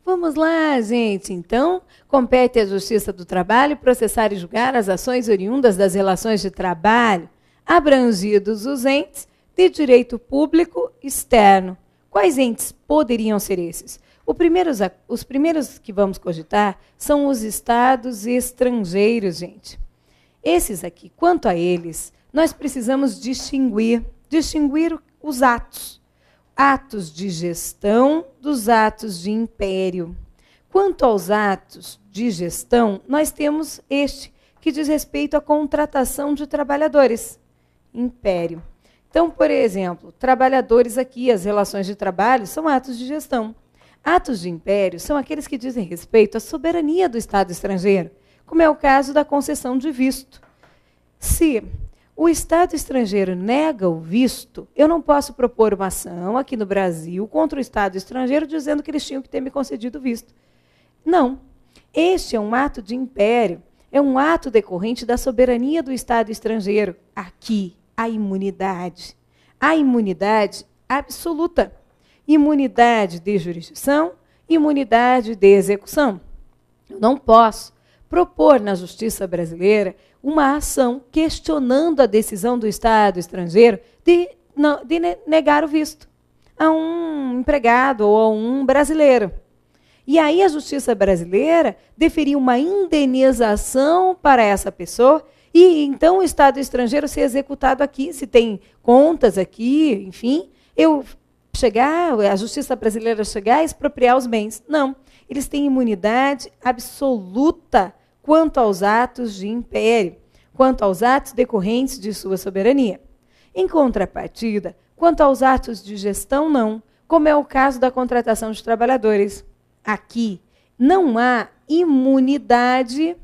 Vamos lá, gente. Então, compete à Justiça do Trabalho processar e julgar as ações oriundas das relações de trabalho, abrangidos os entes de direito público externo. Quais entes poderiam ser esses? Os primeiros que vamos cogitar são os estados estrangeiros, gente. Esses aqui, quanto a eles, nós precisamos distinguir os atos. Atos de gestão dos atos de império. Quanto aos atos de gestão, nós temos este, que diz respeito à contratação de trabalhadores. Império. Então, por exemplo, trabalhadores aqui, as relações de trabalho são atos de gestão. Atos de império são aqueles que dizem respeito à soberania do Estado estrangeiro, como é o caso da concessão de visto. Se o Estado estrangeiro nega o visto, eu não posso propor uma ação aqui no Brasil contra o Estado estrangeiro dizendo que eles tinham que ter me concedido o visto. Não. Este é um ato de império, é um ato decorrente da soberania do Estado estrangeiro. Aqui, a imunidade. A imunidade absoluta. Imunidade de jurisdição, imunidade de execução. Eu não posso propor na justiça brasileira uma ação questionando a decisão do Estado estrangeiro de negar o visto a um empregado ou a um brasileiro. E aí a justiça brasileira deferir uma indenização para essa pessoa e então o Estado estrangeiro ser executado aqui, se tem contas aqui, enfim, a justiça brasileira chegar e expropriar os bens. Não, eles têm imunidade absoluta quanto aos atos de império, quanto aos atos decorrentes de sua soberania. Em contrapartida, quanto aos atos de gestão, não, como é o caso da contratação de trabalhadores. Aqui não há imunidade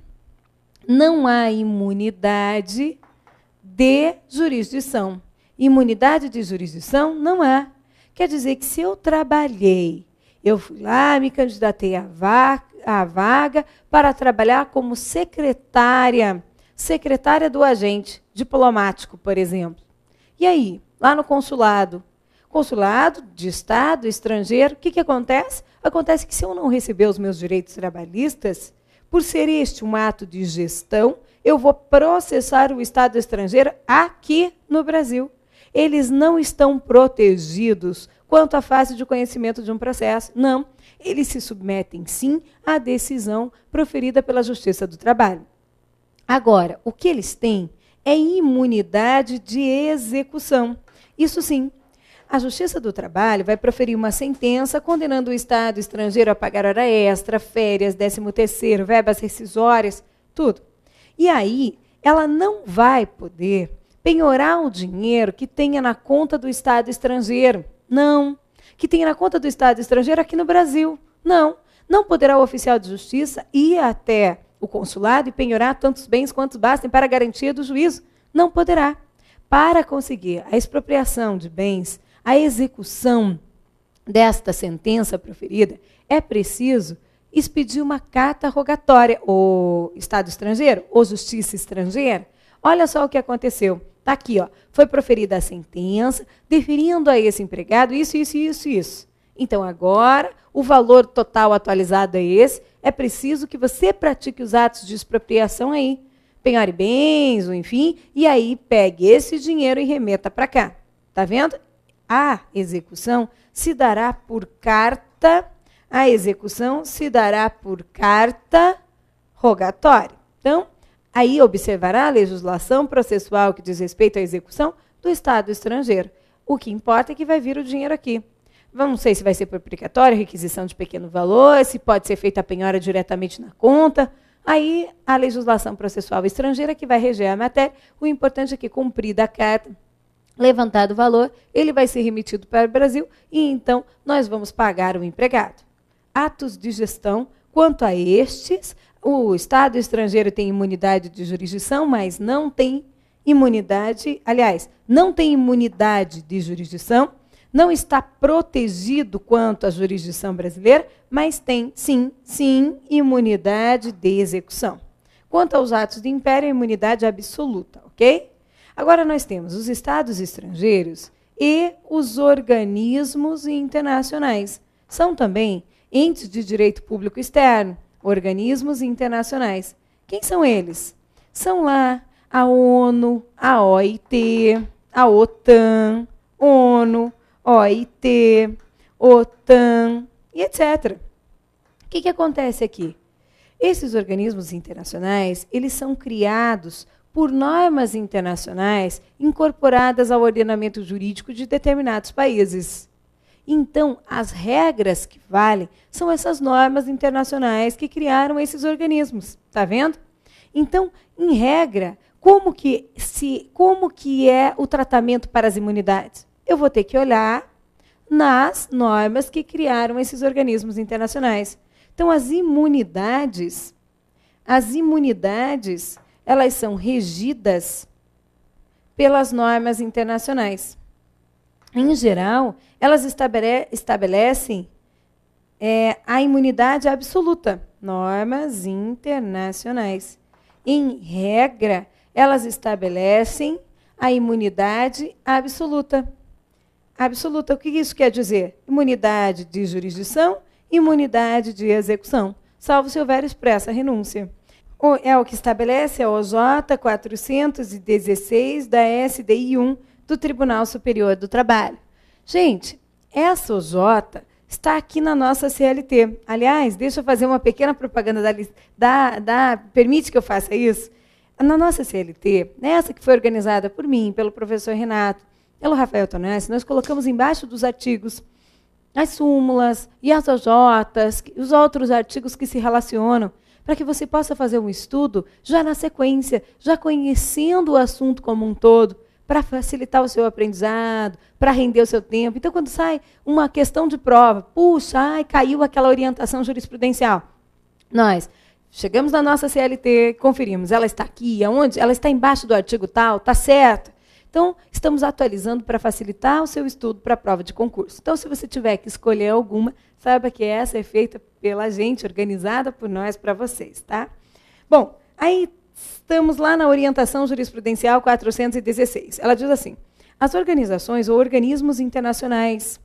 de jurisdição. Imunidade de jurisdição não há. Quer dizer que se eu trabalhei, eu fui lá, me candidatei à vaga para trabalhar como secretária do agente diplomático, por exemplo. E aí, lá no consulado de Estado estrangeiro, o que acontece? Acontece que se eu não receber os meus direitos trabalhistas, por ser este um ato de gestão, eu vou processar o Estado estrangeiro aqui no Brasil. Eles não estão protegidos quanto à fase de conhecimento de um processo. Não, eles se submetem, sim, à decisão proferida pela Justiça do Trabalho. Agora, o que eles têm é imunidade de execução. Isso sim, a Justiça do Trabalho vai proferir uma sentença condenando o Estado estrangeiro a pagar hora extra, férias, 13º, verbas rescisórias, tudo. E aí, ela não vai poder penhorar o dinheiro que tenha na conta do Estado estrangeiro. Não. Que tenha na conta do Estado estrangeiro aqui no Brasil. Não. Não poderá o oficial de justiça ir até o consulado e penhorar tantos bens quantos bastem para a garantia do juízo. Não poderá. Para conseguir a expropriação de bens, a execução desta sentença proferida, é preciso expedir uma carta rogatória. O Estado estrangeiro, ou Justiça estrangeira, olha só o que aconteceu. Está aqui, ó, foi proferida a sentença, deferindo a esse empregado isso. Então, agora, o valor total atualizado é esse. É preciso que você pratique os atos de expropriação aí. Penhore bens, ou enfim, e aí pegue esse dinheiro e remeta para cá. Está vendo? A execução se dará por carta. A execução se dará por carta rogatória. Então, aí observará a legislação processual que diz respeito à execução do Estado estrangeiro. O que importa é que vai vir o dinheiro aqui. Não sei se vai ser por precatório, requisição de pequeno valor, se pode ser feita a penhora diretamente na conta. Aí a legislação processual estrangeira que vai reger a matéria. O importante é que, cumprida a carta, levantado o valor, ele vai ser remetido para o Brasil e então nós vamos pagar o empregado. Atos de gestão, quanto a estes, o Estado estrangeiro tem imunidade de jurisdição, mas não tem imunidade, não tem imunidade de jurisdição, não está protegido quanto à jurisdição brasileira, mas tem, sim, imunidade de execução. Quanto aos atos de império, a imunidade absoluta, ok? Agora nós temos os estados estrangeiros e os organismos internacionais. São também entes de direito público externo, organismos internacionais. Quem são eles? São lá a ONU, a OIT, a OTAN, ONU, OIT, OTAN e etc. O que acontece aqui? Esses organismos internacionais, eles são criados por normas internacionais incorporadas ao ordenamento jurídico de determinados países. Então, as regras que valem são essas normas internacionais que criaram esses organismos. Está vendo? Então, em regra, como que é o tratamento para as imunidades? Eu vou ter que olhar nas normas que criaram esses organismos internacionais. Então, as imunidades, elas são regidas pelas normas internacionais. Em geral, elas estabelecem a imunidade absoluta, normas internacionais. Em regra, elas estabelecem a imunidade absoluta. Absoluta, o que isso quer dizer? Imunidade de jurisdição, imunidade de execução, salvo se houver expressa renúncia. É o que estabelece a OJ 416 da SDI 1 do Tribunal Superior do Trabalho. Gente, essa OJ está aqui na nossa CLT. Aliás, deixa eu fazer uma pequena propaganda permite que eu faça isso? Na nossa CLT, nessa que foi organizada por mim, pelo professor Renato, pelo Rafael Tonassi, nós colocamos embaixo dos artigos as súmulas e as OJs, os outros artigos que se relacionam, para que você possa fazer um estudo já na sequência, já conhecendo o assunto como um todo, para facilitar o seu aprendizado, para render o seu tempo. Então, quando sai uma questão de prova, puxa, caiu aquela orientação jurisprudencial. Nós chegamos na nossa CLT, conferimos, ela está aqui, aonde? Ela está embaixo do artigo tal, está certo? Então, estamos atualizando para facilitar o seu estudo para a prova de concurso. Então, se você tiver que escolher alguma, saiba que essa é feita pela gente, organizada por nós para vocês, tá? Bom, aí estamos lá na orientação jurisprudencial 416. Ela diz assim: as organizações ou organismos internacionais,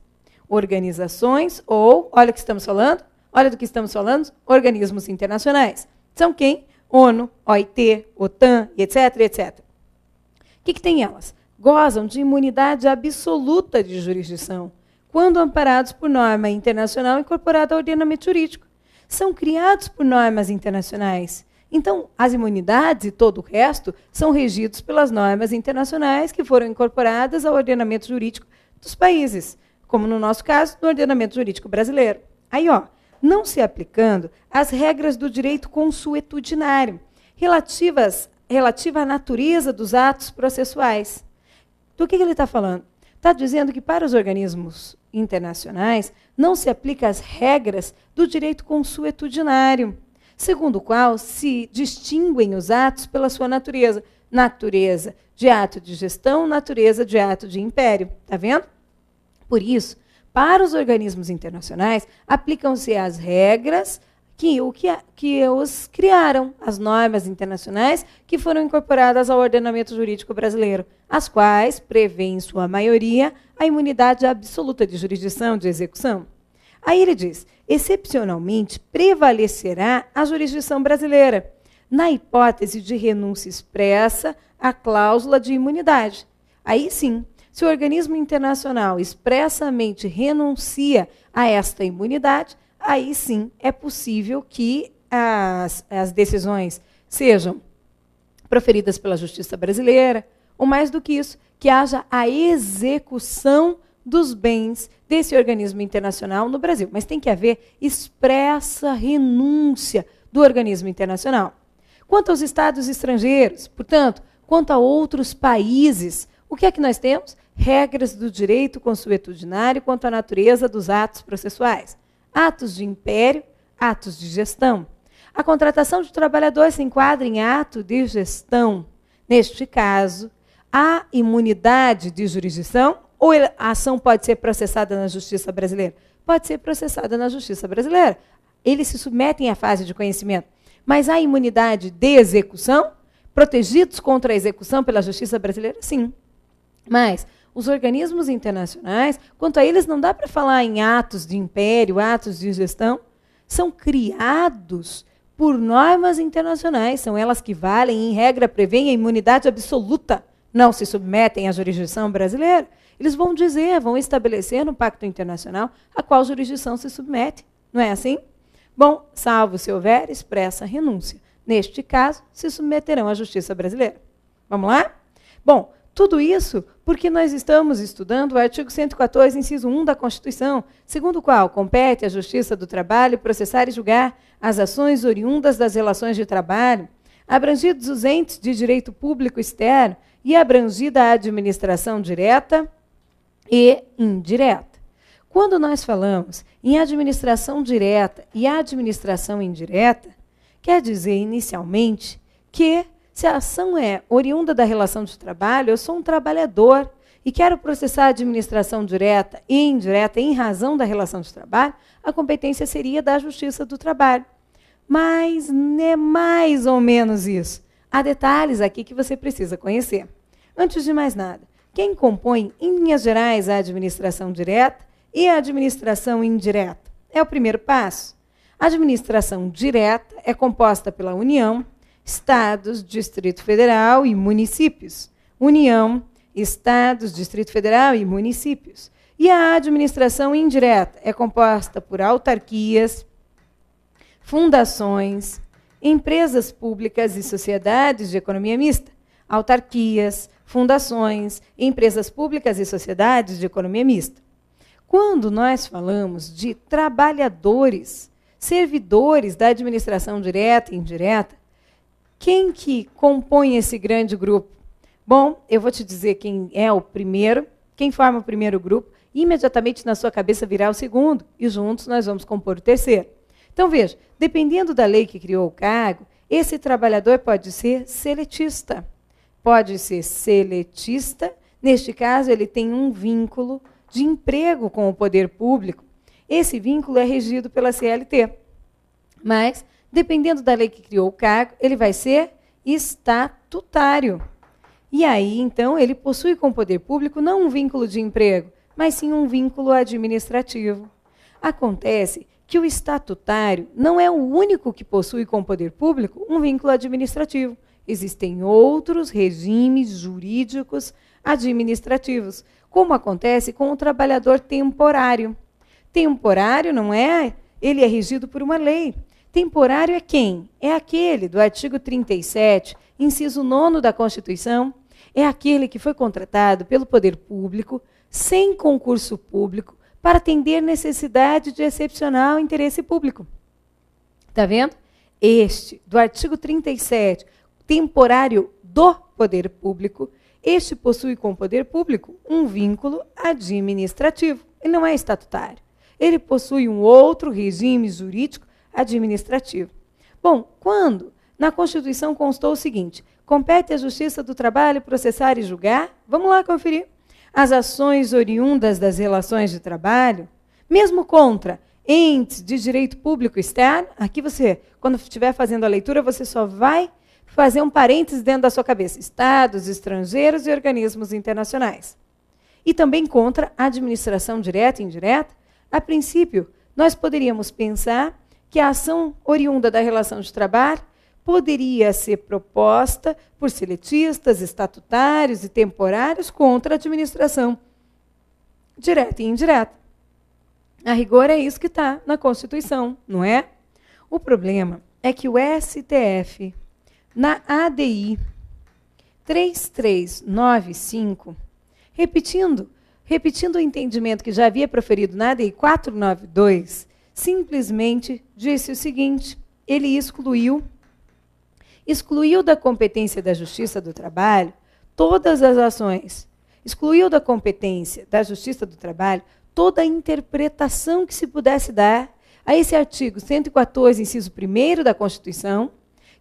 organizações ou, olha o que estamos falando, olha do que estamos falando, organismos internacionais. São quem? ONU, OIT, OTAN, etc, etc. O que tem elas? Gozam de imunidade absoluta de jurisdição, quando amparados por norma internacional incorporada ao ordenamento jurídico. São criados por normas internacionais. Então, as imunidades e todo o resto são regidos pelas normas internacionais que foram incorporadas ao ordenamento jurídico dos países, como no nosso caso, no ordenamento jurídico brasileiro. Aí, não se aplicando as regras do direito consuetudinário, relativa à natureza dos atos processuais. Do que ele está falando? Está dizendo que para os organismos internacionais não se aplicam as regras do direito consuetudinário, segundo o qual se distinguem os atos pela sua natureza. Natureza de ato de gestão, natureza de ato de império. Está vendo? Por isso, para os organismos internacionais, aplicam-se as regras que os criaram, as normas internacionais que foram incorporadas ao ordenamento jurídico brasileiro, as quais prevêem, em sua maioria, a imunidade absoluta de jurisdição, de execução. Aí ele diz, excepcionalmente, prevalecerá a jurisdição brasileira, na hipótese de renúncia expressa à cláusula de imunidade. Aí sim, se o organismo internacional expressamente renuncia a esta imunidade, aí sim é possível que as decisões sejam proferidas pela justiça brasileira, ou mais do que isso, que haja a execução dos bens desse organismo internacional no Brasil. Mas tem que haver expressa renúncia do organismo internacional. Quanto aos estados estrangeiros, portanto, quanto a outros países, o que é que nós temos? Regras do direito consuetudinário quanto à natureza dos atos processuais. Atos de império, atos de gestão. A contratação de trabalhador se enquadra em ato de gestão. Neste caso, há imunidade de jurisdição ou a ação pode ser processada na justiça brasileira? Pode ser processada na justiça brasileira. Eles se submetem à fase de conhecimento. Mas há imunidade de execução? Protegidos contra a execução pela justiça brasileira? Sim. Mas os organismos internacionais, quanto a eles não dá para falar em atos de império, atos de gestão, são criados por normas internacionais, são elas que valem, em regra, prevêem a imunidade absoluta, não se submetem à jurisdição brasileira. Eles vão dizer, vão estabelecer no Pacto Internacional a qual jurisdição se submete. Não é assim? Bom, salvo se houver expressa renúncia. Neste caso, se submeterão à justiça brasileira. Vamos lá? Bom, tudo isso porque nós estamos estudando o artigo 114, inciso 1 da Constituição, segundo o qual compete à Justiça do Trabalho processar e julgar as ações oriundas das relações de trabalho, abrangidos os entes de direito público externo e abrangida a administração direta e indireta. Quando nós falamos em administração direta e administração indireta, quer dizer, inicialmente, que se a ação é oriunda da relação de trabalho, eu sou um trabalhador e quero processar a administração direta e indireta em razão da relação de trabalho, a competência seria da Justiça do Trabalho. Mas é mais ou menos isso. Há detalhes aqui que você precisa conhecer. Antes de mais nada, quem compõe, em linhas gerais, a administração direta e a administração indireta? É o primeiro passo. A administração direta é composta pela União, Estados, Distrito Federal e municípios. União, Estados, Distrito Federal e municípios. E a administração indireta é composta por autarquias, fundações, empresas públicas e sociedades de economia mista. Autarquias, fundações, empresas públicas e sociedades de economia mista. Quando nós falamos de trabalhadores, servidores da administração direta e indireta, quem que compõe esse grande grupo? Bom, eu vou te dizer quem é o primeiro, quem forma o primeiro grupo, e imediatamente na sua cabeça virá o segundo, e juntos nós vamos compor o terceiro. Então, veja, dependendo da lei que criou o cargo, esse trabalhador pode ser seletista. Pode ser seletista, neste caso, ele tem um vínculo de emprego com o poder público. Esse vínculo é regido pela CLT. Mas, dependendo da lei que criou o cargo, ele vai ser estatutário. E aí, então, ele possui com o poder público não um vínculo de emprego, mas sim um vínculo administrativo. Acontece que o estatutário não é o único que possui com o poder público um vínculo administrativo. Existem outros regimes jurídicos administrativos, como acontece com o trabalhador temporário. Temporário não é? Ele é regido por uma lei. Temporário é quem? É aquele do artigo 37, inciso 9 da Constituição. É aquele que foi contratado pelo poder público, sem concurso público, para atender necessidade de excepcional interesse público. Está vendo? Este, do artigo 37, temporário do poder público, este possui com o poder público um vínculo administrativo. Ele não é estatutário. Ele possui um outro regime jurídico administrativo. Bom, quando na Constituição constou o seguinte: compete à Justiça do Trabalho processar e julgar, vamos lá conferir, as ações oriundas das relações de trabalho, mesmo contra entes de direito público externo. Aqui você, quando estiver fazendo a leitura, você só vai fazer um parênteses dentro da sua cabeça: estados, estrangeiros e organismos internacionais. E também contra a administração direta e indireta. A princípio, nós poderíamos pensar que a ação oriunda da relação de trabalho poderia ser proposta por seletistas, estatutários e temporários contra a administração direta e indireta. A rigor é isso que está na Constituição, não é? O problema é que o STF, na ADI 3395, repetindo o entendimento que já havia proferido na ADI 492, simplesmente disse o seguinte: ele excluiu da competência da Justiça do Trabalho todas as ações, excluiu da competência da Justiça do Trabalho toda a interpretação que se pudesse dar a esse artigo 114, inciso 1º da Constituição,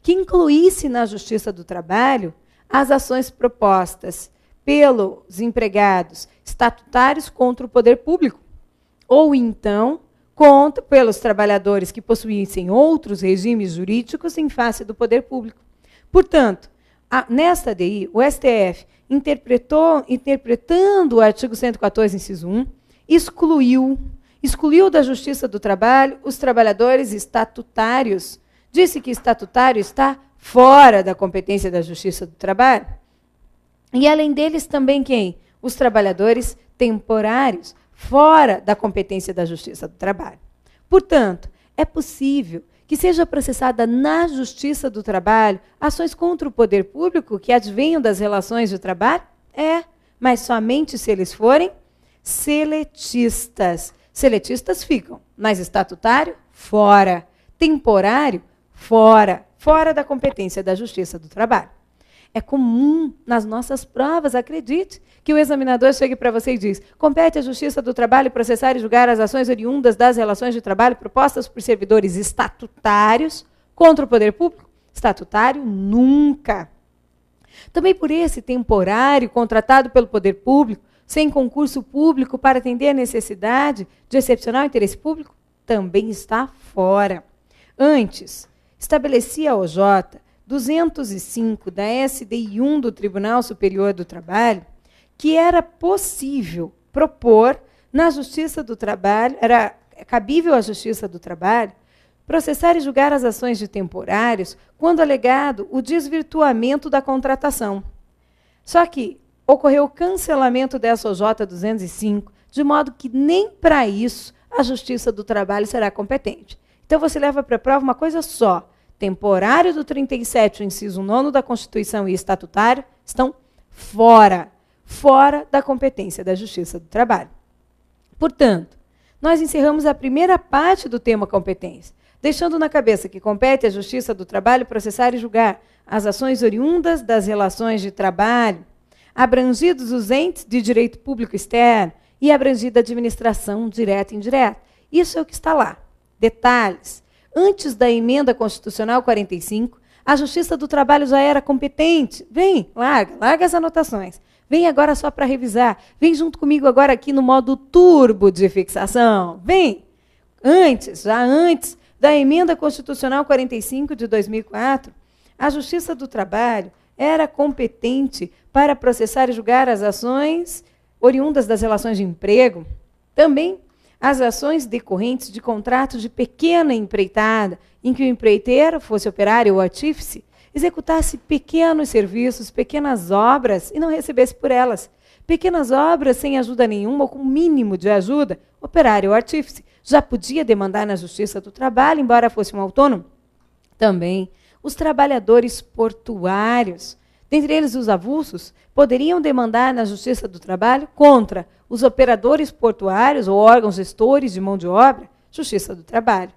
que incluísse na Justiça do Trabalho as ações propostas pelos empregados estatutários contra o poder público, ou então pelos trabalhadores que possuíssem outros regimes jurídicos em face do poder público. Portanto, nesta ADI, o STF interpretando o artigo 114, inciso 1, excluiu da Justiça do Trabalho os trabalhadores estatutários. Disse que estatutário está fora da competência da Justiça do Trabalho. E, além deles, também quem? Os trabalhadores temporários, fora da competência da Justiça do Trabalho. Portanto, é possível que seja processada na Justiça do Trabalho ações contra o poder público que advenham das relações de trabalho? Mas somente se eles forem seletistas. Seletistas ficam, mas estatutário, fora. Temporário, fora da competência da Justiça do Trabalho. É comum nas nossas provas, acredite, que o examinador chegue para você e diz: compete à Justiça do Trabalho processar e julgar as ações oriundas das relações de trabalho propostas por servidores estatutários contra o poder público? Estatutário, nunca. Também por esse temporário contratado pelo poder público, sem concurso público para atender a necessidade de excepcional interesse público, também está fora. Antes, estabelecia a OJ 205 da SDI 1 do Tribunal Superior do Trabalho que era possível propor na Justiça do Trabalho, era cabível à Justiça do Trabalho, processar e julgar as ações de temporários quando alegado o desvirtuamento da contratação. Só que ocorreu o cancelamento dessa OJ 205, de modo que nem para isso a Justiça do Trabalho será competente. Então, você leva para a prova uma coisa só: temporário do 37, o inciso 9 da Constituição e estatutário estão fora da competência da Justiça do Trabalho. Portanto, nós encerramos a primeira parte do tema competência, deixando na cabeça que compete à Justiça do Trabalho processar e julgar as ações oriundas das relações de trabalho, abrangidos os entes de direito público externo e abrangida a administração direta e indireta. Isso é o que está lá. Detalhes. Antes da emenda constitucional 45, a Justiça do Trabalho já era competente. Vem, larga as anotações. Vem agora só para revisar. Vem junto comigo agora aqui no modo turbo de fixação. Vem. Já antes da emenda constitucional 45 de 2004, a Justiça do Trabalho era competente para processar e julgar as ações oriundas das relações de emprego, também as ações decorrentes de contratos de pequena empreitada, em que o empreiteiro, fosse operário ou artífice, executasse pequenos serviços, pequenas obras e não recebesse por elas. Pequenas obras sem ajuda nenhuma ou com mínimo de ajuda, operário ou artífice já podia demandar na Justiça do Trabalho, embora fosse um autônomo. Também os trabalhadores portuários, dentre eles os avulsos, poderiam demandar na Justiça do Trabalho contra os operadores portuários ou órgãos gestores de mão de obra, Justiça do Trabalho.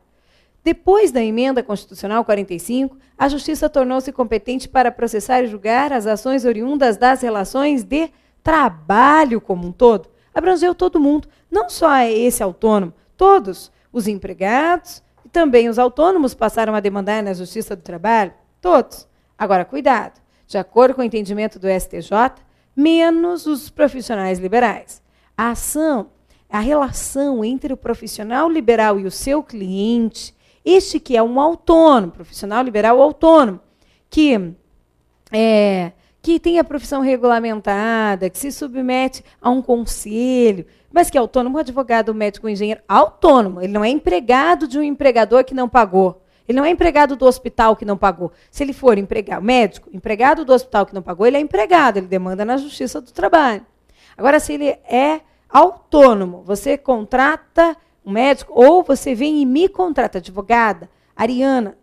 Depois da emenda constitucional 45, a Justiça tornou-se competente para processar e julgar as ações oriundas das relações de trabalho como um todo. Abrangeu todo mundo, não só esse autônomo, todos os empregados e também os autônomos passaram a demandar na Justiça do Trabalho, todos. Agora, cuidado, de acordo com o entendimento do STJ, menos os profissionais liberais. A relação entre o profissional liberal e o seu cliente, este que é um autônomo, profissional liberal autônomo, que tem a profissão regulamentada, que se submete a um conselho, mas que é autônomo, advogado, médico, engenheiro, autônomo. Ele não é empregado de um empregador que não pagou. Ele não é empregado do hospital que não pagou. Se ele for médico, empregado do hospital que não pagou, ele é empregado, ele demanda na Justiça do Trabalho. Agora, se ele é autônomo, você contrata um médico, ou você vem e me contrata, advogada, Ariana,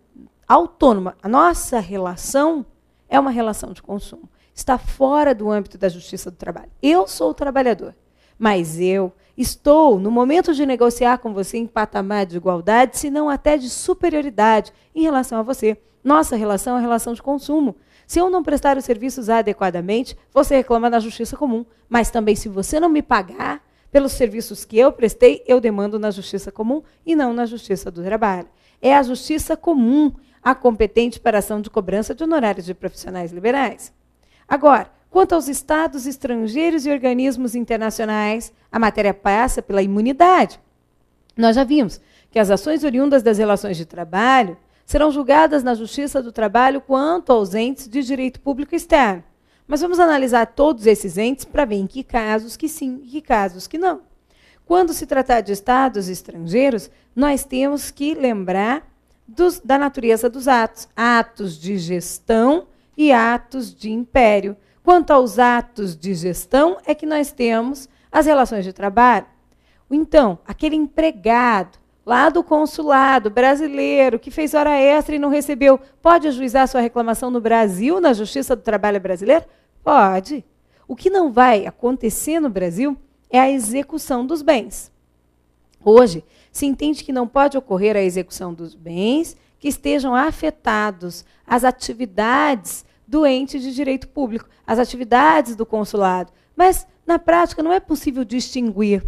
autônoma. A nossa relação é uma relação de consumo. Está fora do âmbito da Justiça do Trabalho. Eu sou o trabalhador, mas eu estou, no momento de negociar com você, em patamar de igualdade, se não até de superioridade em relação a você. Nossa relação é relação de consumo. Se eu não prestar os serviços adequadamente, você reclama na Justiça Comum. Mas também, se você não me pagar pelos serviços que eu prestei, eu demando na Justiça Comum e não na Justiça do Trabalho. É a Justiça Comum a competente para ação de cobrança de honorários de profissionais liberais. Agora, quanto aos estados estrangeiros e organismos internacionais, a matéria passa pela imunidade. Nós já vimos que as ações oriundas das relações de trabalho serão julgadas na Justiça do Trabalho quanto aos entes de direito público externo. Mas vamos analisar todos esses entes para ver em que casos que sim e que casos que não. Quando se tratar de estados estrangeiros, nós temos que lembrar da natureza dos atos. Atos de gestão e atos de império. Quanto aos atos de gestão, é que nós temos as relações de trabalho. Então, aquele empregado lá do consulado brasileiro que fez hora extra e não recebeu, pode ajuizar sua reclamação no Brasil, na Justiça do Trabalho brasileira? Pode. O que não vai acontecer no Brasil é a execução dos bens. Hoje, se entende que não pode ocorrer a execução dos bens que estejam afetados às atividades do ente de direito público, às atividades do consulado. Mas, na prática, não é possível distinguir.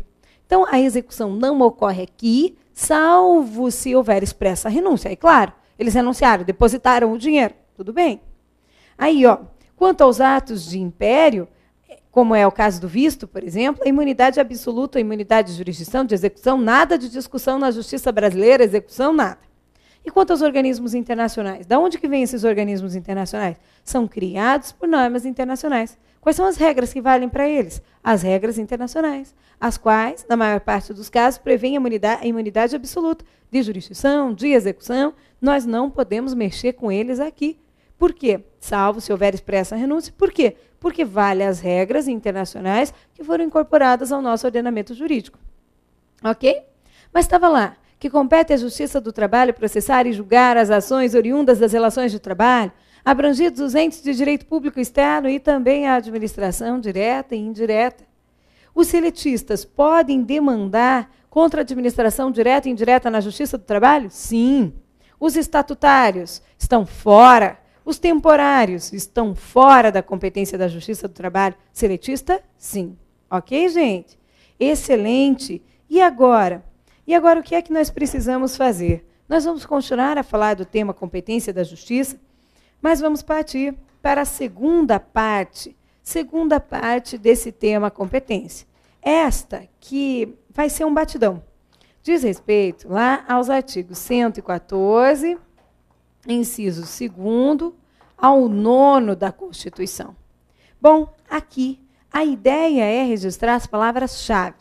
Então, a execução não ocorre aqui, salvo se houver expressa renúncia. E, claro, eles renunciaram, depositaram o dinheiro. Tudo bem. Aí, quanto aos atos de império, como é o caso do visto, por exemplo, a imunidade absoluta, a imunidade de jurisdição, de execução, nada de discussão na justiça brasileira, execução, nada. E quanto aos organismos internacionais? De onde que vêm esses organismos internacionais? São criados por normas internacionais. Quais são as regras que valem para eles? As regras internacionais, as quais, na maior parte dos casos, prevêem a imunidade absoluta de jurisdição, de execução. Nós não podemos mexer com eles aqui. Por quê? Salvo se houver expressa renúncia. Por quê? Porque vale as regras internacionais que foram incorporadas ao nosso ordenamento jurídico. Ok? Mas estava lá, que compete à Justiça do Trabalho processar e julgar as ações oriundas das relações de trabalho, abrangidos os entes de direito público externo e também a administração direta e indireta. Os seletistas podem demandar contra a administração direta e indireta na Justiça do Trabalho? Sim. Os estatutários estão fora. Os temporários estão fora da competência da Justiça do Trabalho. Seletista? Sim. Ok, gente? Excelente. E agora? E agora o que é que nós precisamos fazer? Nós vamos continuar a falar do tema competência da Justiça, mas vamos partir para a segunda parte desse tema competência. Esta que vai ser um batidão. Diz respeito lá aos artigos 114, inciso 2º, ao 9º da Constituição. Bom, aqui a ideia é registrar as palavras-chave.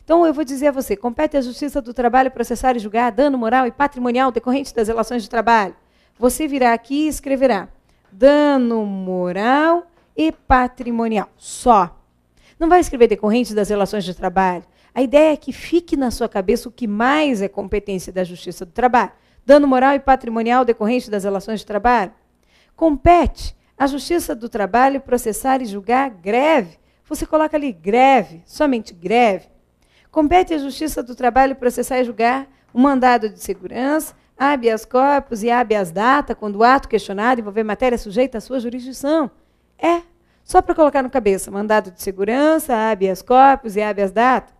Então, eu vou dizer a você, compete à Justiça do Trabalho processar e julgar dano moral e patrimonial decorrente das relações de trabalho. Você virá aqui e escreverá dano moral e patrimonial, só. Não vai escrever decorrente das relações de trabalho. A ideia é que fique na sua cabeça o que mais é competência da Justiça do Trabalho. Dano moral e patrimonial decorrente das relações de trabalho. Compete à Justiça do Trabalho processar e julgar greve. Você coloca ali greve, somente greve. Compete à Justiça do Trabalho processar e julgar um mandado de segurança, habeas corpus e habeas data, quando o ato questionado envolver matéria sujeita à sua jurisdição. Só para colocar na cabeça, mandado de segurança, habeas corpus e habeas data.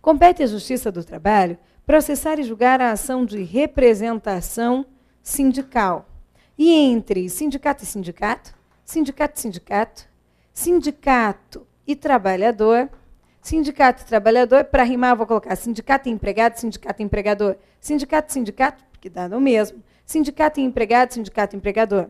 Compete à Justiça do Trabalho processar e julgar a ação de representação sindical. E entre sindicato e sindicato, sindicato e sindicato, sindicato e trabalhador, para rimar, vou colocar sindicato e empregado, sindicato e empregador. Sindicato e sindicato, porque dá no mesmo. Sindicato e empregado, sindicato e empregador.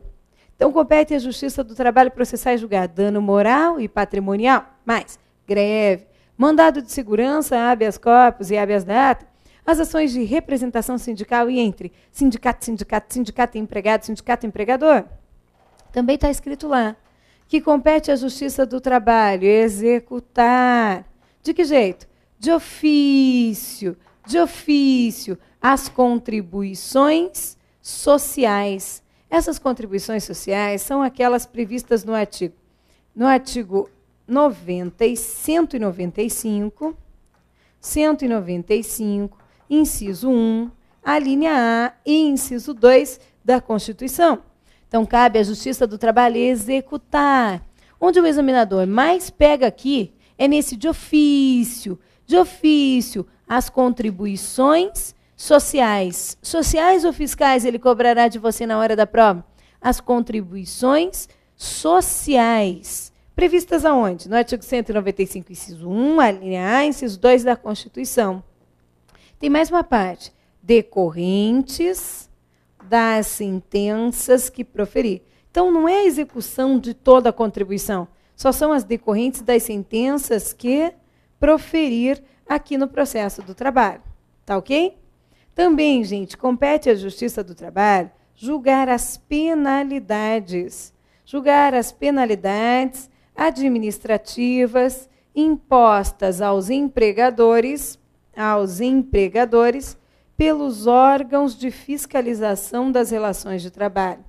Então, compete à Justiça do Trabalho processar e julgar dano moral e patrimonial, mais greve, mandado de segurança, habeas corpus e habeas data, as ações de representação sindical e entre sindicato, sindicato, sindicato e empregado, sindicato e empregador. Também está escrito lá que compete à Justiça do Trabalho executar. De que jeito? De ofício, as contribuições sociais. Essas contribuições sociais são aquelas previstas no artigo 195, inciso 1, a linha A e inciso 2 da Constituição. Então, cabe à Justiça do Trabalho executar. Onde o examinador mais pega aqui é nesse de ofício, as contribuições sociais. Sociais ou fiscais ele cobrará de você na hora da prova? As contribuições sociais. Previstas aonde? No artigo 195, inciso 1, a linha A, inciso 2 da Constituição. Tem mais uma parte. Decorrentes das sentenças que proferir. Então, não é a execução de toda a contribuição, só são as decorrentes das sentenças que proferir aqui no processo do trabalho. Tá ok? Também, gente, compete à Justiça do Trabalho julgar as penalidades. Julgar as penalidades administrativas impostas aos empregadores pelos órgãos de fiscalização das relações de trabalho.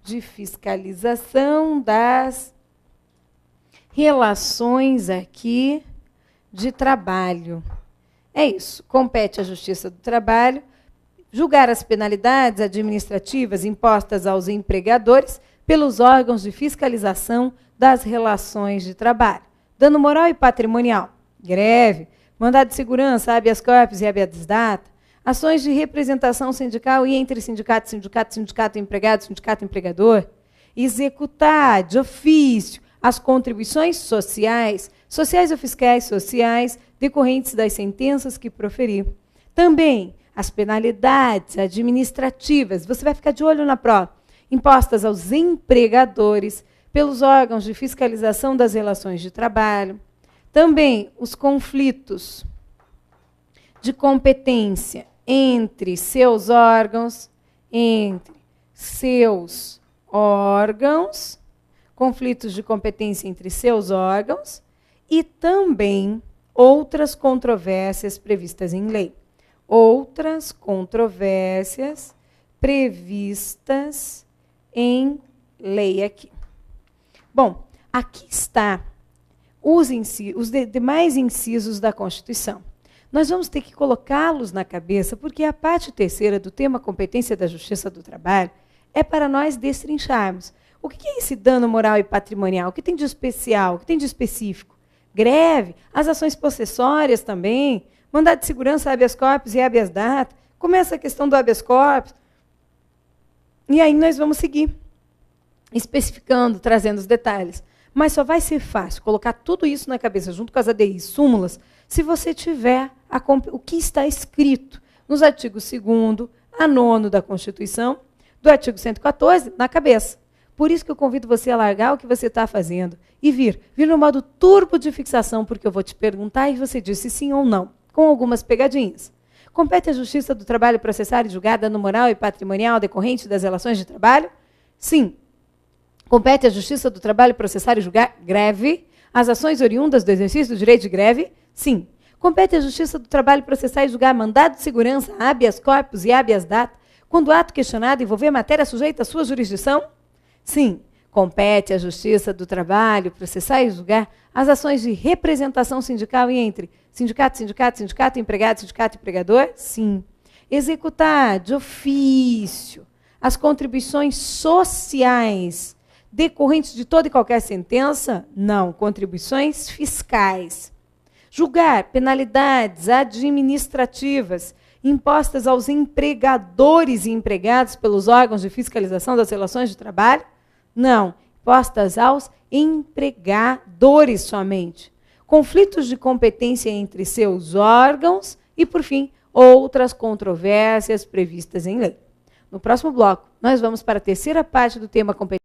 De fiscalização das relações aqui de trabalho. É isso. Compete à Justiça do Trabalho julgar as penalidades administrativas impostas aos empregadores pelos órgãos de fiscalização das relações de trabalho. Dano moral e patrimonial, greve, mandado de segurança, habeas corpus e habeas data, ações de representação sindical e entre sindicato, sindicato empregado, sindicato empregador, executar de ofício as contribuições sociais ou fiscais sociais decorrentes das sentenças que proferir. Também as penalidades administrativas, você vai ficar de olho na prova, impostas aos empregadores pelos órgãos de fiscalização das relações de trabalho. Também os conflitos de competência entre seus órgãos, conflitos de competência entre seus órgãos e também outras controvérsias previstas em lei. Outras controvérsias previstas em lei aqui. Bom, aqui está os demais incisos da Constituição. Nós vamos ter que colocá-los na cabeça, porque a parte terceira do tema competência da Justiça do Trabalho é para nós destrincharmos. O que é esse dano moral e patrimonial? O que tem de especial? O que tem de específico? Greve, as ações possessórias também, mandado de segurança, habeas corpus e habeas data. Começa a questão do habeas corpus. E aí nós vamos seguir especificando, trazendo os detalhes. Mas só vai ser fácil colocar tudo isso na cabeça, junto com as ADIs, súmulas, se você tiver o que está escrito nos artigos 2º a 9º da Constituição, do artigo 114, na cabeça. Por isso que eu convido você a largar o que você está fazendo e vir no modo turbo de fixação, porque eu vou te perguntar e você disse sim ou não, com algumas pegadinhas. Compete à Justiça do Trabalho processar e julgar dano moral e patrimonial decorrente das relações de trabalho? Sim. Compete à Justiça do Trabalho processar e julgar greve, as ações oriundas do exercício do direito de greve? Sim. Compete à Justiça do Trabalho processar e julgar mandado de segurança, habeas corpus e habeas data, quando o ato questionado envolver matéria sujeita à sua jurisdição? Sim. Compete à Justiça do Trabalho processar e julgar as ações de representação sindical e entre sindicato, empregado, sindicato, empregador? Sim. Executar de ofício as contribuições sociais decorrentes de toda e qualquer sentença? Não. Contribuições fiscais. Julgar penalidades administrativas impostas aos empregadores e empregados pelos órgãos de fiscalização das relações de trabalho? Não. Impostas aos empregadores somente. Conflitos de competência entre seus órgãos e, por fim, outras controvérsias previstas em lei. No próximo bloco, nós vamos para a terceira parte do tema competência.